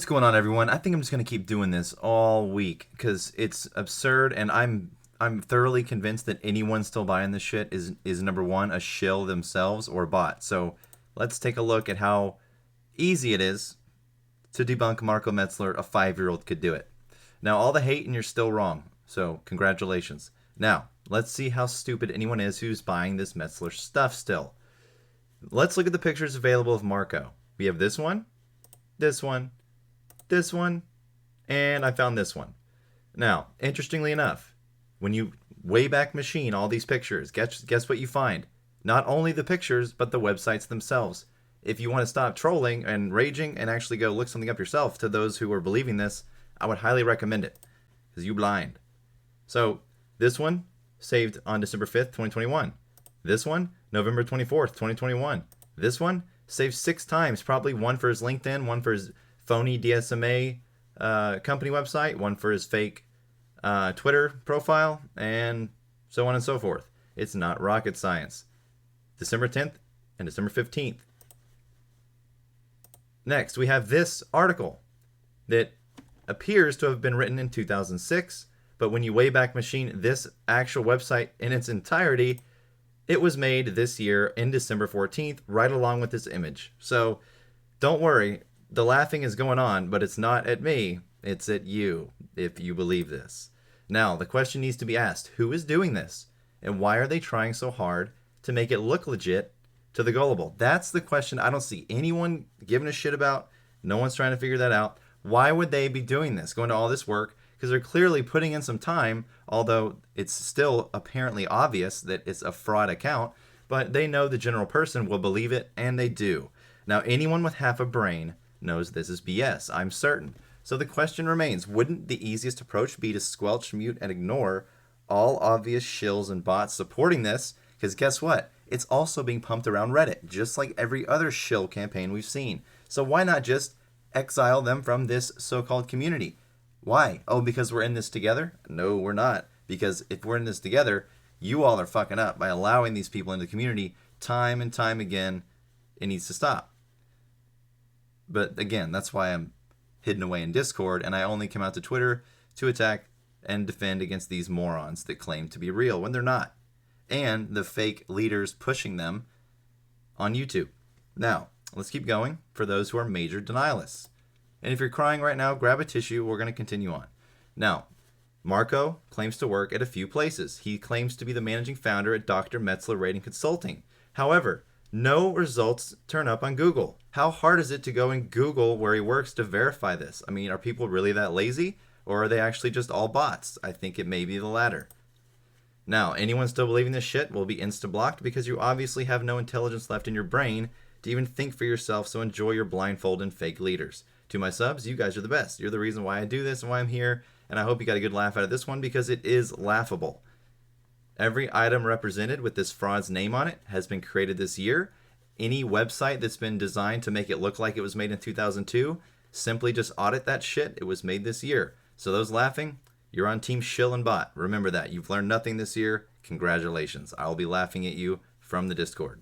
What's going on, everyone? I think I'm just going to keep doing this all week because it's absurd, and I'm thoroughly convinced that anyone still buying this shit is number one, a shill themselves or a bot. So let's take a look at how easy it is to debunk Marco Metzler. A 5-year-old could do it. Now, all the hate and you're still wrong. So congratulations. Now, let's see how stupid anyone is who's buying this Metzler stuff still. Let's look at the pictures available of Marco. We have this one, this one, this one, and I found this one. Now, interestingly enough, when you Wayback Machine all these pictures, guess what you find? Not only the pictures, but the websites themselves. If you want to stop trolling and raging and actually go look something up yourself, to those who are believing this, I would highly recommend it, because you blind. So, this one, saved on December 5th, 2021. This one, November 24th, 2021. This one, saved 6 times, probably one for his LinkedIn, one for his phony DSMA company website, one for his fake Twitter profile, and so on and so forth. It's not rocket science. December 10th and December 15th. Next, we have this article that appears to have been written in 2006, but when you Wayback Machine this actual website in its entirety, it was made this year in December 14th, right along with this image. So don't worry, the laughing is going on, but it's not at me, it's at you, if you believe this. Now, the question needs to be asked, who is doing this? And why are they trying so hard to make it look legit to the gullible? That's the question I don't see anyone giving a shit about. No one's trying to figure that out. Why would they be doing this, going to all this work? Because they're clearly putting in some time, although it's still apparently obvious that it's a fraud account, but they know the general person will believe it, and they do. Now, anyone with half a brain knows this is BS, I'm certain. So the question remains, wouldn't the easiest approach be to squelch, mute, and ignore all obvious shills and bots supporting this? Because guess what? It's also being pumped around Reddit, just like every other shill campaign we've seen. So why not just exile them from this so-called community? Why? Oh, because we're in this together? No, we're not. Because if we're in this together, you all are fucking up by allowing these people into the community time and time again. It needs to stop. But again, that's why I'm hidden away in Discord, and I only come out to Twitter to attack and defend against these morons that claim to be real when they're not, and the fake leaders pushing them on YouTube. Now, let's keep going for those who are major denialists. And if you're crying right now, grab a tissue. We're going to continue on. Now, Marco claims to work at a few places. He claims to be the managing founder at Dr. Metzler Rating Consulting. However, no results turn up on Google. How hard is it to go and Google where he works to verify this? I mean, are people really that lazy? Or are they actually just all bots? I think it may be the latter. Now, anyone still believing this shit will be insta-blocked because you obviously have no intelligence left in your brain to even think for yourself, so enjoy your blindfold and fake leaders. To my subs, you guys are the best. You're the reason why I do this and why I'm here, and I hope you got a good laugh out of this one because it is laughable. Every item represented with this fraud's name on it has been created this year. Any website that's been designed to make it look like it was made in 2002, simply just audit that shit. It was made this year. So those laughing, you're on team shill and bot. Remember that. You've learned nothing this year. Congratulations. I will be laughing at you from the Discord.